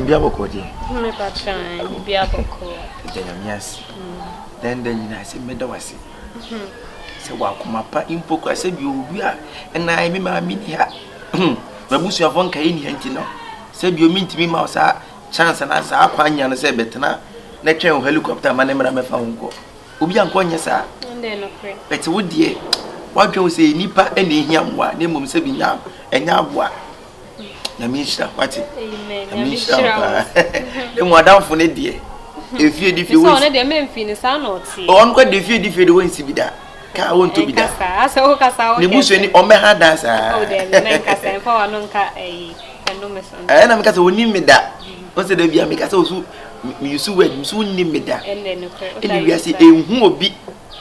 Biaboko, dear. Me patron, Biaboko. Yes. Then I said, Medawasi. Say, Wakumapa, Impoko, I said, you are, and I mean, my mini hat. Babusi of one Kaini Hentino. Said you mean to me, Mouse, chance and answer Aquanya and say, Betana, nature of helicopter, my name and found go. Ubian Konya, sir. And then, but would dear, what you say, Nipa and Yamwa, name of Sabina, and Yabwa. Namisha, what it? Namisha. Then what down for it, dear. If you want the men finish, I not see. On what if you won't see that. I want to be that. So, the bush any on my hand as I for Nonka a and I'm because we need that. What's the baby? I make us also you soon need me that. And then you see a who will be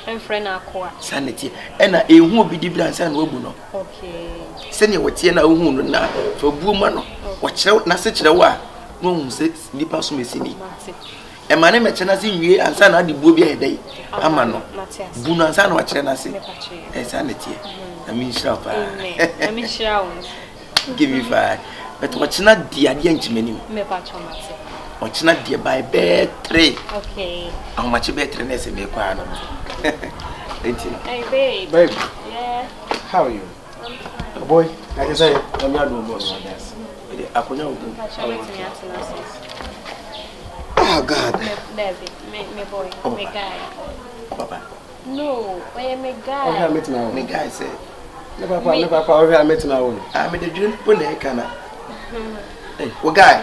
and friend Akua sanity and a who will be the and Wobuno. Okay. Send you what Tiana who now for woman. Watch out, not such a while. No, six nippers missing. And my name is Chanasi and Sana the Bobia day. Amano. Buna San or Chanasi. A sanity. I mean, shop. I mean, shall give me 5. But what's not the adjunct menu? What's not dear by bed 3. Okay. How much better than S. Mequano? Hey, babe. Yeah. How are you? Boy, like I say, I'm not doing boss. Akua. Oh God. Me boy, me guy. Papa. No, I am a guy. I met my own guy say. Never I met my own. I made a drink when they can. Hey, what guy?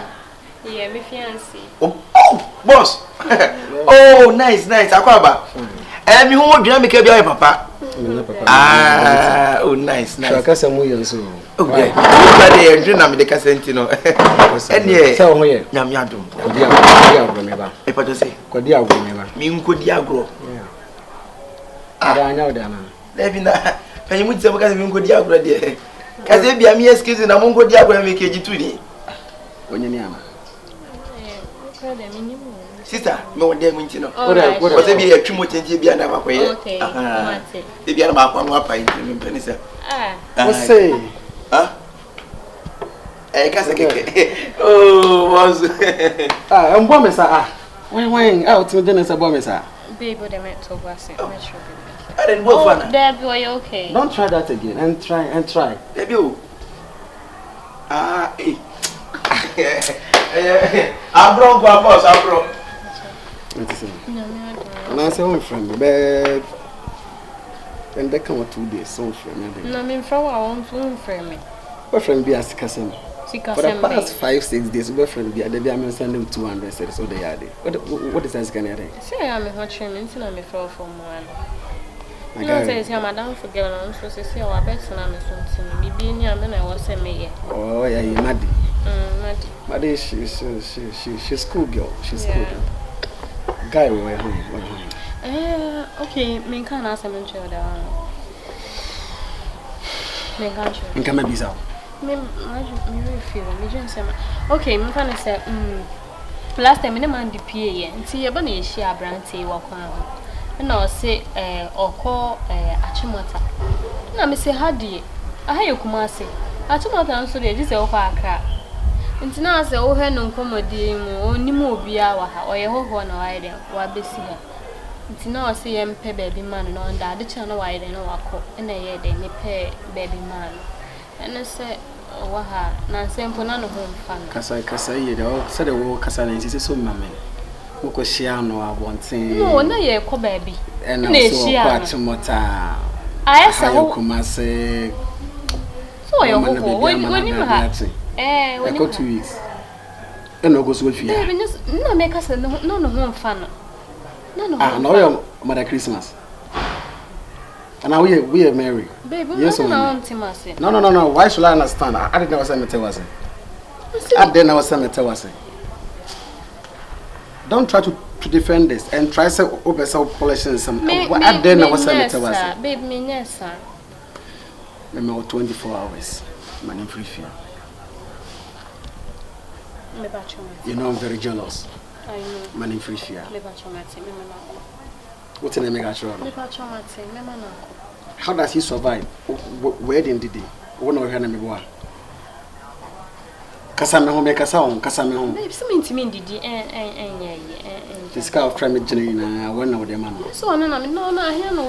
Yeah, me fiancé. Oh, boss. Oh, nice. Akua. And you won't drink me papa. Ah, oh, nice. So I can say more so. Okay. But they drink am the casentino. And yeah. So here. Nyam yadum. Kodi agro. E pa to say. Kodi agro meba. Mi nkodi agro. Yeah. Ada anya oda na. Lebi na. Panyi mu tse mo ka mi nkodi agro de. Ka se bia mi excuse na mo nkodi agro mi keji tu ni. Onye ni ama. Sister, me won dey mu ntino. What say be a twimo chenje bia na makoye. Okay. Dey bia na ma kwa apa ntino mpeni se. What say? Huh? Eh, kasa keke. Oh, was. I'm bomb sir. When out to dinner sa bomb sir. Babe, what am I to go say? I didn't go for. There boy, okay. Don't try that again and try. There you. Eh. I'm wrong, boss, I'm wrong. And I say home from me, babe. And they come 2 days, so from me. No, I mean, for our own friend me. What friend be as cousin? For the past 5-6 days, my friend be there. I'm sending 200 so they are there. What is that going to do? Say I'm a hot trim, so I'm a fall from one. I don't say, Madame, forget on, so say, our best and I'm something. Be being young, and I was a mayor. Oh, yeah, you're mad. Mad, she's school girl. She's school girl. Guy, we're home. Okay, me can't ask him in children. Me can't. Come and be so. Me feel. Me just say. Okay, me can say. Last time, me man DPA. See, you bani share brand say walk on. And I say, or call Achimota. Na me say hadi. I hear you come and say. Achimota so dey. This is all for Akra. Nti na say o he no nkomodi mu oni mu obia wa ha. Oye hoho na wa ide wa besi ha. Nti na o say yempe baby man no nda de cha na wa ide no wako. Na ye de me pe baby man. And say wa ha na sempo na no ho mfa. Kasa ye de o say de wo kasa na nti so mame. Wo ko share no abonten. No na ye ko baby. Na so ko Achimota. Ayesa ho kuma say so ye hoho woni ha. When you 2 weeks. And no go so fear. No make us no home fun. No. Now your mother Christmas. And now we are married. Baby, yes, no. Why should I understand? I didn't know what was it. I didn't know what Don't try to defend this and try to over self polish and some. I didn't know what was. Babe, me yes, sir. Maybe 24 hours. My name free fear. You know I'm very jealous. I know. Money free fear. What's the name of how does he survive? Where did he? One of her name Kasame home, Kasame home. Babe, some intimate did This guy of trying to I went over the man. So, no, I hear no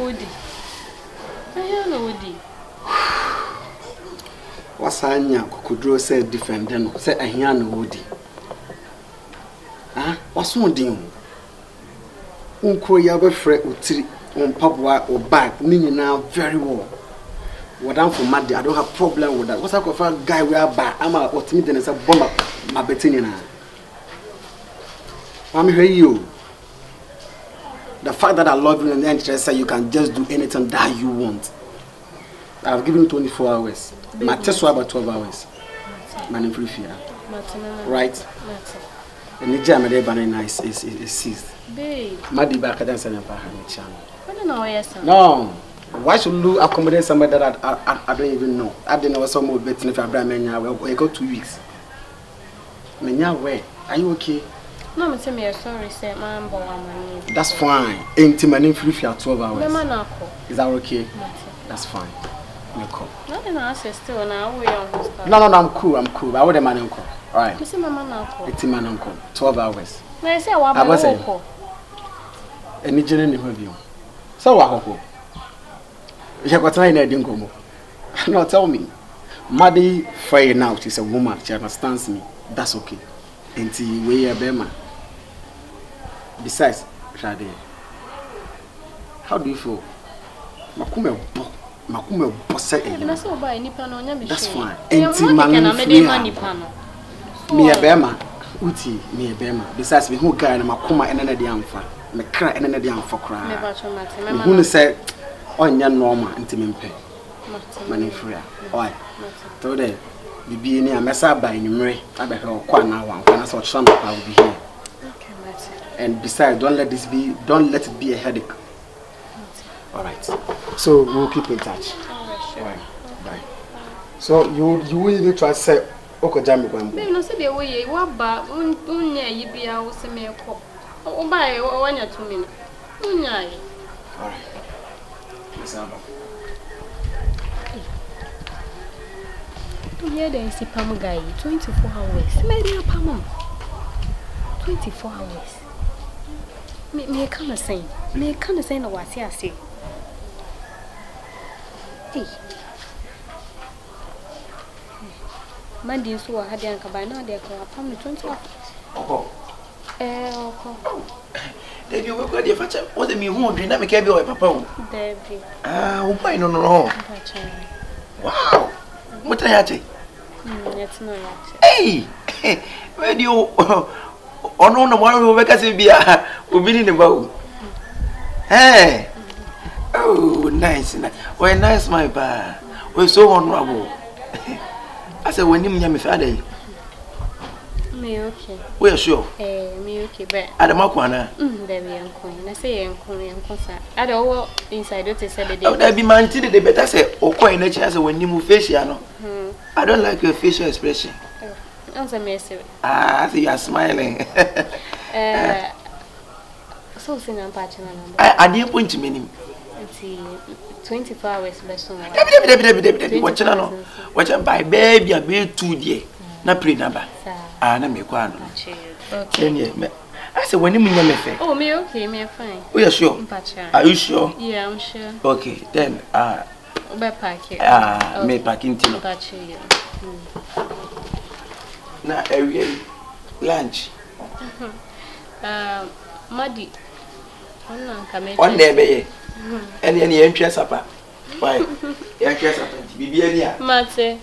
woody. What's Anya could draw said defendant, said I hear no woody. Ah, what's one deal? Uncle Yabe Fred would treat on Papua or back, meaning now very well. What I'm for mad, I don't have problem with that. What's up with a guy we are back? I'm a what me then is a bomber, my betting. I'm here you. The fact that I love you and then say you can just do anything that you want. I've given you 24 hours. My test was about 12 hours. Man, free fear. Right? And the jam at banana is seized. Babe. Maddy back at dance and channel. I don't know, yes. No. Why should you accommodate somebody that I don't even know? I didn't know some more betting if I bring Menya. Well, I got 2 weeks. Menya, where? Are you okay? No, I'm telling you, sorry, say, man, that's fine. Ain't my free for 12 hours. Is that okay? That's fine. Nothing else is still now. No, I'm cool. I would a man uncle. All right. You see, my man uncle. It's my uncle. 12 hours. I say, I was saying. Any general review. So, I hope. You got time, I didn't go. No, tell me. Maddie Fire now, she's a woman. She understands me. That's okay. Until we are Bema. Besides, Shade, how do you feel? Makume bossa. That's fine. Until me a Bema. Uti, me a Bema. Besides, me who guy and Makuma and another amfa. Me cry and another amfa cry. Who said, on your normal intimate money free. Why? Today, you be near Messa by Numere. I bet her quite now. When I saw Trump, I will be here. And besides, don't let it be a headache. All right. So we'll keep in touch. Right. Bye. So you will even try to say, "Okay, Jamie, go." Baby, no say the way you walk back. Unya you be a wose me ko. O buy one ya 2 minutes. Unya. All right. Listen. Here there is a palm guy. 24 hours. Maybe a palm. 24 hours. Me can't say. Me can't say no what I say. Hey. Monday so I had the anchor by now. They call a palm 20 hours. Oh. They you work with your father. What do you mean? Who didn't make a boy, Papa? Debbie. Why no. Wow. What are you? It's not Hey, where do you on the one who make us be a boat? Hey, oh, nice. Well, nice, my pa. We're so honorable. I said, when you mean my father, me okay. We're sure. Me okay, but at the Makwana, there be uncoin. I say uncoin and concert. I don't know inside what they said. Oh, there be man till the better say, or coin a chance when you move facial. I don't like your facial expression. Answer me, sir. I see you are smiling. So, sing and patching. I didn't point to me. 24 hours lesson. Watching on. Watching by baby, I be 2 dear. Na pre number. Ah, na me kwa no. Okay. I said when you mean me fair. Oh, me okay, me fine. Oh, you sure? Are you sure? Yeah, I'm sure. Okay, then by parking. Me parking tino. Na area lunch. Madi. On there be. Any entry supper. Why? Entry supper. Bibi ania. Mate.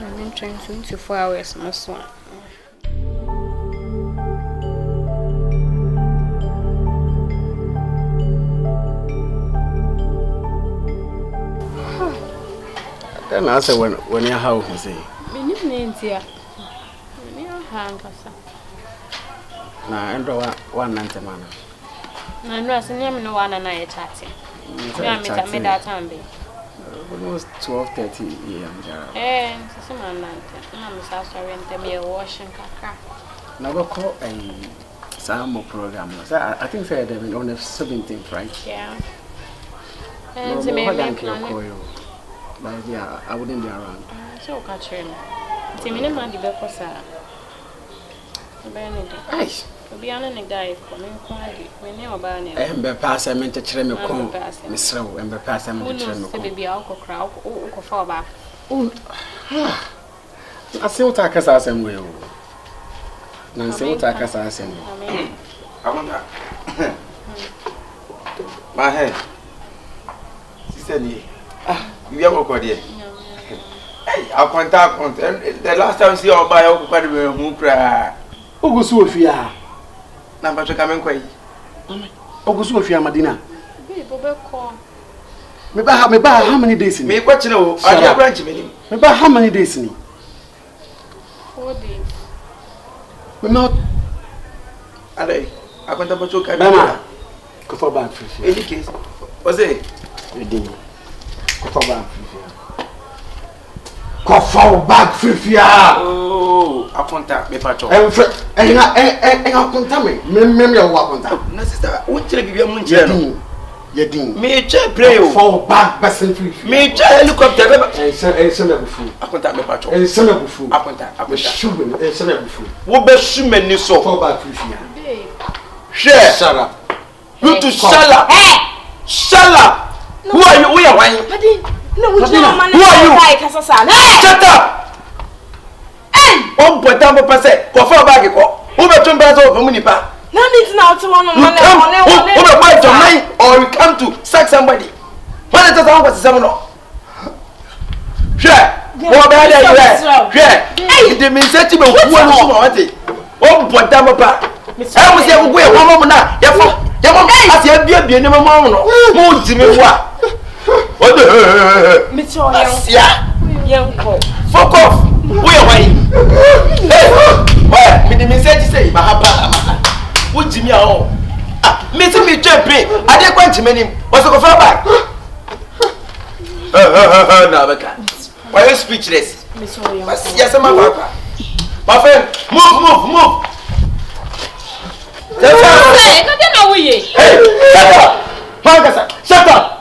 I'm trying 24 hours, my son. Then I say when you how you say. Me name here. Me hang kasa. Na endo 190 man. Na ndo asenya me no wana na ye chat. Me me that time be. Almost 12:30 a.m. So man na me sa sorry ente me washing kaka. Na go call a Asamoah program. So I think say they on the 17th, right? Yeah. And me call you. But yeah, I wouldn't be around. So catch him. See me man the because Hey. Be an guy coming quietly. We never ban it. And be pass I meant to try me come. Miss Row and be pass I meant to try me. Baby alcohol crowd or fall back. Oh. I see what I can say some way. Nancy what I can say some way. I wonder. My head. Sister Lee. You have a code here. Hey, I'll contact the last time see our buy out quite a bit of cry. Who goes to Fia? Number to come and quay. Who goes to Fia Madina? Me buy how many days in me? What you know, I have branch me. Me buy how many days in me? 4 days. Me not. I can't about to come. Go for back for any case. Was it? You didn't. Go for back for Go for back for Oh, I contact me, Patrol. And I contact me. Memory of what contact. No, sister, what tell you a munch? Yedin. Me check play for back person free. Me check helicopter. And send a fool. I contact me, Patrol. And send a fool. I contact. Shoot me and send a fool. What best shoe so for back for share. Shut up. You to shut up. Hey! Shut up. Who are you? We are wine. No, we don't man. Who are you? Shut up. Hey! One point down for say, go for back. Who be trying to over Munipa? No need now to one on wipe your mind or you come to sack somebody. When it doesn't want to say no. Share. What about that? Share. Hey, the message me who want it. One point down for I was there with one woman now. Your mom has your baby and my mom. Moon to me what? What the Mitchell? Young fuck off. We are wine. Hey, what? Me the message say, Mahaba. What Jimmy all? Ah, Mr. Me jumping. I didn't want to mean him. What's the far back? Why are you speechless? Yes, I'm my friend. Move. Hey, shut up! Shut up!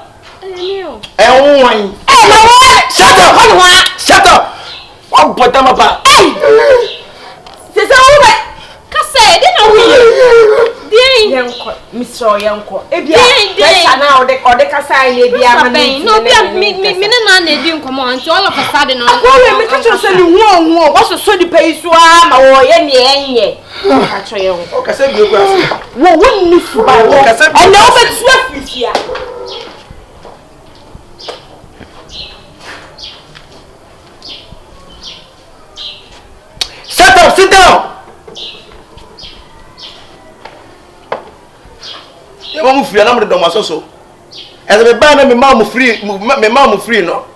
Shut up! What put them about? Hey! There's a Cassay, didn't we? Mr. Yanko. If you now the Cassay, maybe no, me, didn't come on to all of a sudden. I what's a sort of pace or any. Okay, say you go. What wouldn't miss by what I know, but sweat with you. Shut up, sit down. You want to free? I'm not the so. As a man, my mom free, no.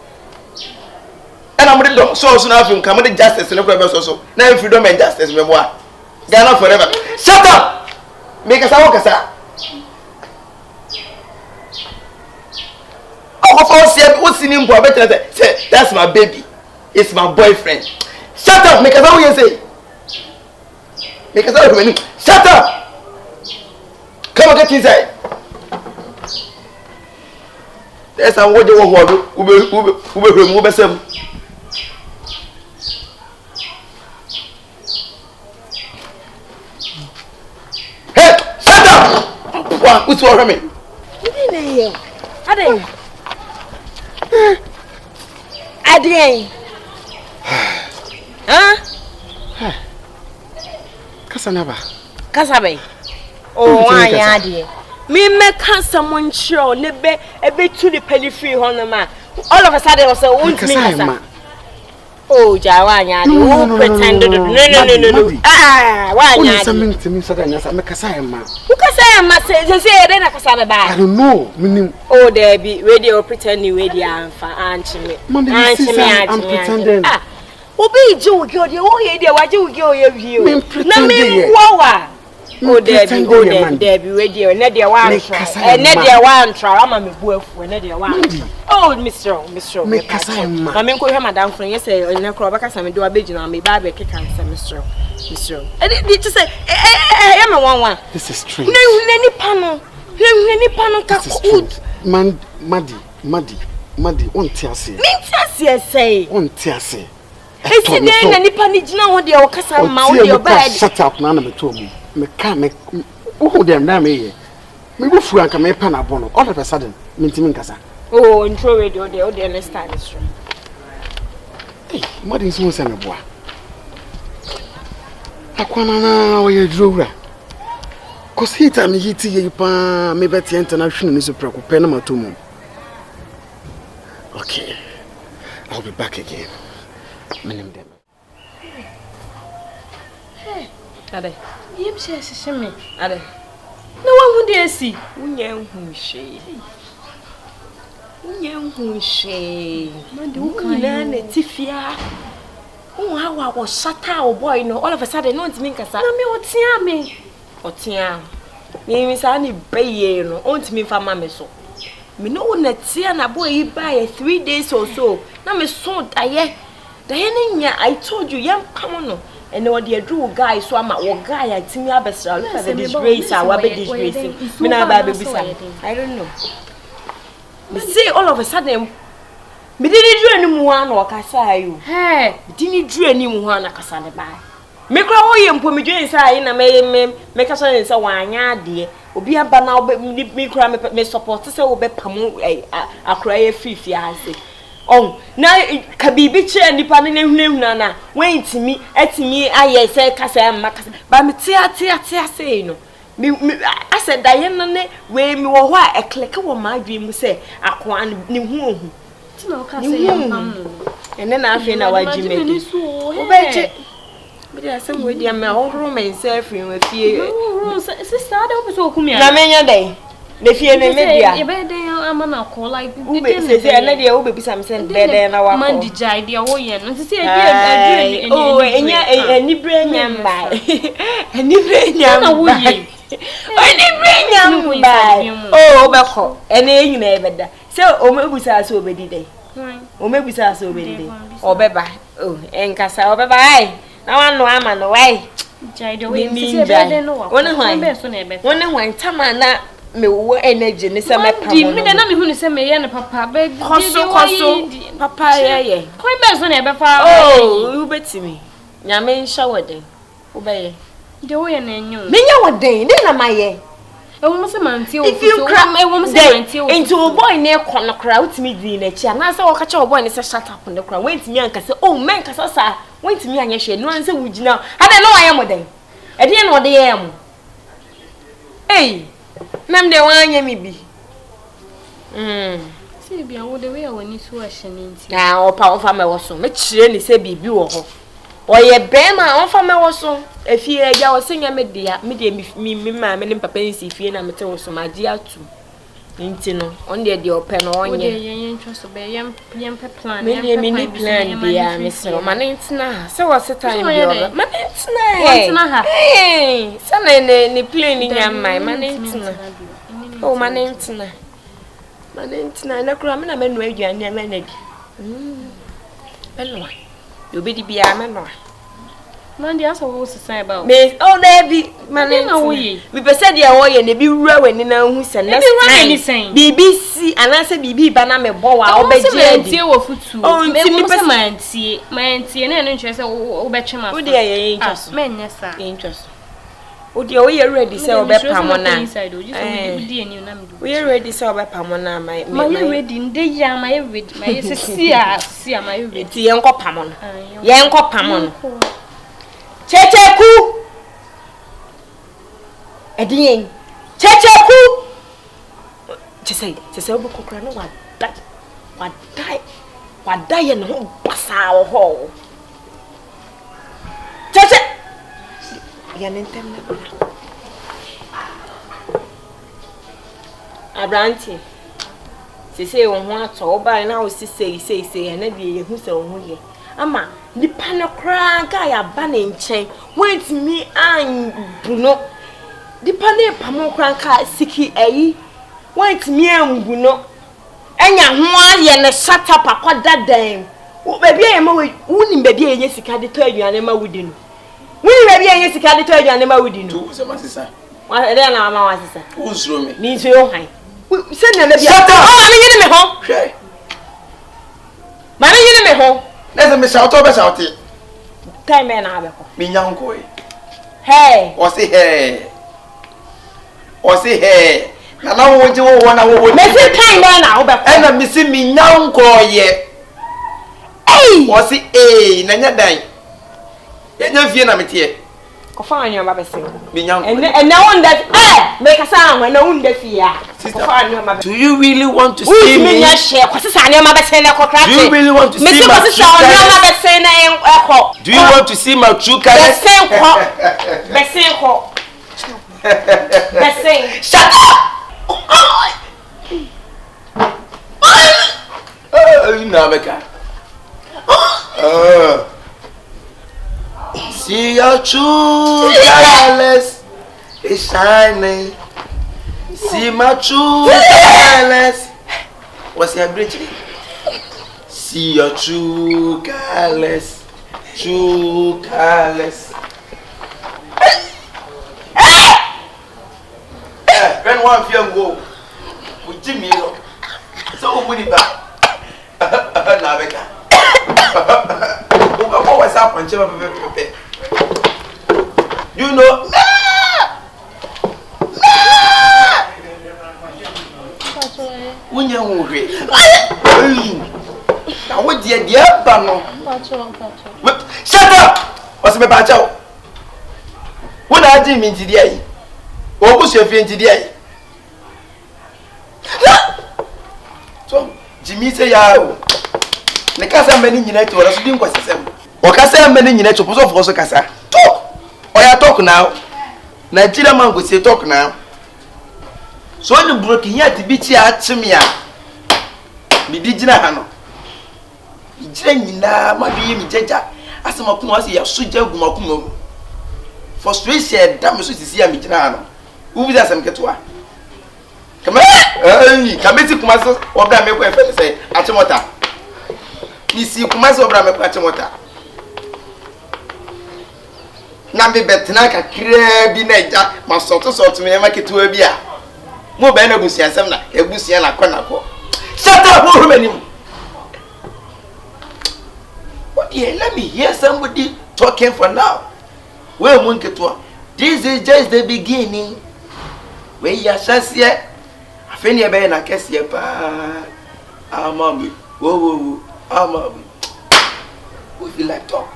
And I'm the so now come with justice and also. Now if you don't make justice, memoir. They are not forever. Shut up! Make us walk, sir. Oh, what's in him? Say, that's my baby. It's my boyfriend. Shut up! Make us all you say. Make us all shut up! Come on, get inside. There's some what you want to do. Hey, shut up! What's wrong with me? Huh? Casanova. Oh, I am. Me make someone show, nebe, a bit to the penny free on the man. All of a sudden, was a wound. Oh, Jawanya, who pretended no. Ah, why something to me so that I make a sign, man. Who can say I must say, then I can say I don't know. Oh, there be radio pretending radio for Auntie me. I'm pretending. Ah, be Joe, what you go, you. Oh, there be radio, and Nadia one, and Nadia one try. I'm a wolf when Nadia one. Oh, Mr. Make Cassam. I mean, go have Madame from yesterday, and I call back as I do a big and me baby kick and Mr. And it just say, I am a one. This is strange. No, any panel, Man, muddy. Madi, on tiase. Mintiase say. On tiase. Esi dey na nipa ni gina ho de o kasa ma o de o ba. Shut up na me to mu. Me ka me who dem na me ye. Me go fu anka me pa na bono. All of a sudden, mintimi nkasa. Oh, intro radio de o de understand is true. Hey, Madi so se me boa. Akwana na o ye duro. Cause he time he tie pa me beti international ni so preoccupy na matomo. Okay. I'll be back again. Menim dem. Hey, ade. Yem she me. Ade. Na wa hu de asi. Unya hu hwe. Unya hu hwe. Madi wo kan na tifia. How I was shut out boy no all of a sudden no ntimi nkasa. Na me otia me. Otia. Me say ani beye no ontimi fa ma me so. Me no na tia na boy yi buy 3 days or so. Na me so daye. Daye nya I told you yam come no. And what dey do guy so ama wo guy atimi abesra look at the disgrace our be disgracing. Me na ba be bisa. I don't know. Me say all of a sudden me didn't do any more no kasa ayu. Hey, didn't do any more na kasa ne ba. Me kra wo yem po me dwen say na me kasa ne say wanya de. Obi aba na me kra me support say wo be pam akra ye fifi ase. Oh, na ka bibi che nipa ne hunahuna na wentimi atimi aye say kasa am kasa. Ba me tia say no. Me I said daye no ne we me wo ho a ekleke wo ma adwen mu say Akua ne hu no ka say am. And then I feel na waji me. Obeche. Me dey asem we dey me ohoro me self in fie. Sister ada obi so okumi. Na menya dey. Na fie ne media. E be dey am na call like say na dey wo be bisa me say dey dey na wa. Man di jai dey wo ye no say e dey oh enya enibre nyamba. Enibre nyamba. Na wo ye. Enibre nyamba. Oh obekọ. Ene enyina ebeda. Say o mebusa so obedi dey. O mebusa so obedi dey. Obeba. Oh enkasa obeba ai. Na wanu ama no wai. Jai dey we say be dey no wa. Wona hwan tama na me wo energy ni se me pamo. Me dey na me hu ni se me ye ne papa be koso papa ye. Kwan be so na e be fa. Oh, you betimi. Nyame nsha woden. Wo be ye. Dey wo ye na enyo. Me nya woden, dey na maye. E wo se mantie wo so. E wo se mantie wo. Into boy na ekọ no kra utimi di na chi. Na se wo ka che wo boy ni se shut up no kra. Wentimi anka se oh men kasa sa. Wentimi anya hwe no an se wugina. Ade no waye moden. E dey na ode ye mo. Hey. Mem de wanya mi bi. Se bia wo de we awani so ahye ne nti. Na opa onfa me wo so. Me kire ni se bibi wo ho. Oye bema onfa me wo so. Efie agya wo senya me dia, me de mi ma me ne papa nsi fie na me te wo so ma di atu. Nti no, on de ope no onye. Wo de yen ntwa so be yem pe plan. Me de mi plan dia me se ma ne ntina. Se wo se time bi o. Ma ne ntina. Ha. Eh, se na ne plan ni nyamai ma ne ntina. Oh, ma ne ntina. Ma ne ntina na kura me na me no aduane ma na di. Bello. You be di bia me no. Mandi asa wo sisan ba. Me oh na bi ma ne na wo yi. We be say dia wo ye na bi wura wani na hu se next time. BBC anase bibi ba na me bo wa obeje adi. Wo futu. Oh, me nti pe mantie na no ntwe se wo be twema. Wo de ye interest. Me nya sa. Interest. O de o ye ready say o be pamo na. We ready say o be pamo na my ready nde ya my ready my see my ready. Ti ye nko pamo no. Ye nko pamo no. Kyekyeku. Edien. Kyekyeku. Chese obo kokra no wa dai no ho basa wo ho. Cheche. Ya nentem na. Abranti. Sese wo ho ato oba na wo sise na bi ye hu se wo ho ye. Ama nipa no kra ga ya ba ne nchen. Wentimi an buno. Nipa ne pamo kra ka siki eyi. Wentimi an buno. Enya ho aye ne shut up akoda dan. Wo baby e ma wuni baby e nye sika de to aduane ma wudi no. Wuni baby e nye sika de to aduane ma wudi no. Tu se masisa. Wa e na ma wasisa. Unsuro me. Ni nso yo han. Se na baby. Shut up. Oh, me nyine me ho. Hwe. Mama yini me ho. Let's me shout over shout it. Time me na abeko. Me nyanko. Hey. O say hey. O say hey. Na na wo je wo na wo. Me say time me na obeko. E na me say me nyanko ye. Hey. O say eh na nya dan. E nya fie na me tie. Ko fa anyo ma bese. Me nyanko. And now on that make a sound when no one defia. Do you really want to see me? Do you really want to see me? Do you really want to see my true colors? Do you want to see my true colors? Shut up! See your true colors is shining. See my true colors. What's your bridge? See your true colors. True colors. When one fear go with Jimmy, so many back. What was happening? You know. When you hungry, now what dear Bano? Shut up! What's my battle? What I did mean today? What was your friend today? So, Jimmy say, "Yao." The casa many minutes or I didn't was the same. Or casa many minutes to put off also casa. Talk! Or I talk now. Nigeria man would say talk now. So when you broke here to beat you at me, me did you know? Jenny na my be jaja. Asamoah was a suja gumakumo. For straight said, damn, so see a mijano. Who is some ketua? Come on, come to Kumaso or Brameko say, Asamoah. You see, Kumaso Brameko Asamoah. Nambi Betanaka, crabby nature, my sort of me, make it to a beer. More banner busia semna, a busia la conako. Shut up, woman! What dear, let me hear somebody talking for now. Well, Munketua, this is just the beginning. Where you are just yet. I think you're better than Cassia. Ah, mommy. Whoa, ah, mommy. Would you like talk?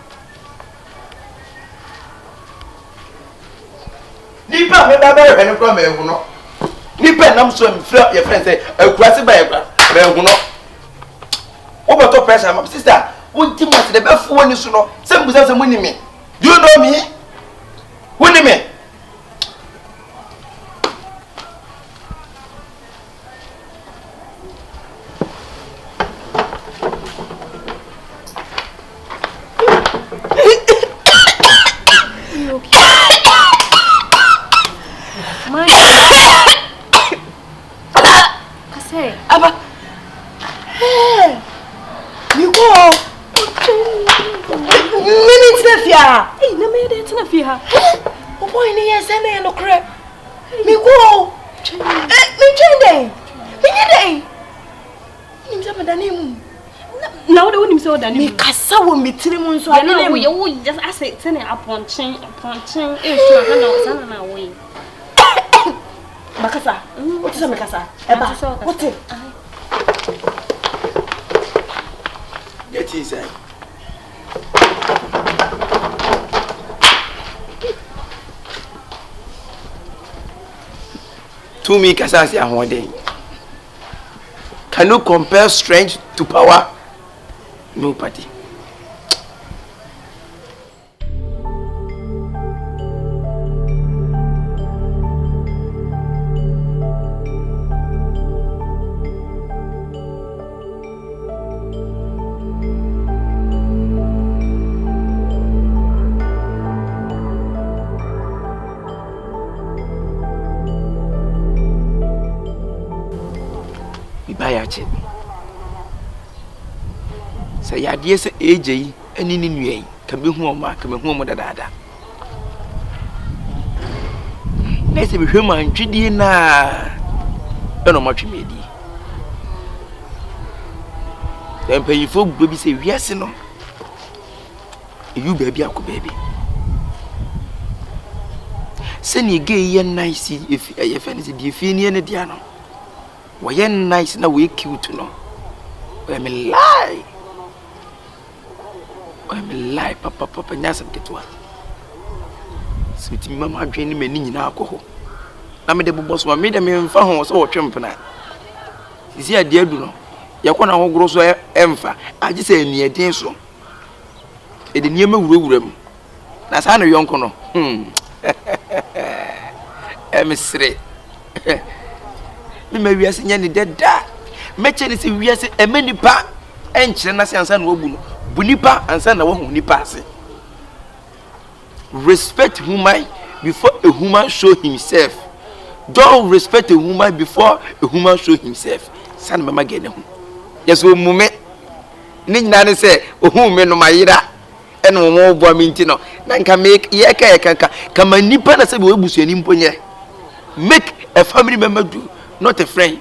Nipa, me better than a problem. Nipa, I'm so flirt your friend say, a grassy bear. What about pressure, my sister? What do you want the best one you know? Some without some winning me. Do you know me? Winning me. Me kasa wo mitiri mu nso ade we wo just asset ne aponchen e so na na we makasa what is makasa eba what is get inside to me kasa si ahode. Can you compare strength to power? Nobody. Ibayache. Say ya dear say AJ and in new can be home dada. Let's be human tridi na no much medi. then pay you for baby say yes no you baby ako baby send you gay yen nice if anything if you any dia no we yen nice na we cute no we me lie papa nyasam ketwa smiti mama adwen ni mani nyina akọ na me de bobo so me de me mfa ho so wo twempena isi ade adu no yakọ na hogoro so emfa agi se anieden so e de niema wurawura mu na sa no yonko no emsre me ma wiase nya ne deda meche ne se wiase emanipa enkyere na se ansa na obu no bunipa ansa na wo hu nipa ase. Respect woman before a woman show himself. Don't respect a woman before a woman show himself. San mama gene hu. Yes wo mume. Ni nyina ne se ohu me no mayira. Ene wo mo bo mi ntino. Na nka make ye ka kama nipa na se be webusuani mponye. Make a family member do, not a friend.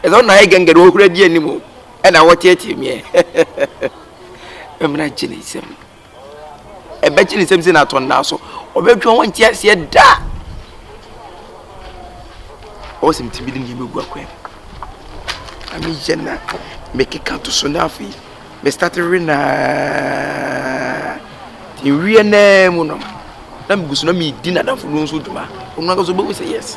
As on na genge do hura di animo. Ena wo tieti me. Emna chine isem. Ebechini semse na ton na so obetwa won tia se da o sim tibidi ni megu akwa ami jena make kanto so na afi me start rena ti wie na mu no na mgusu na mi di na da fu no so duma ono ga so be say yes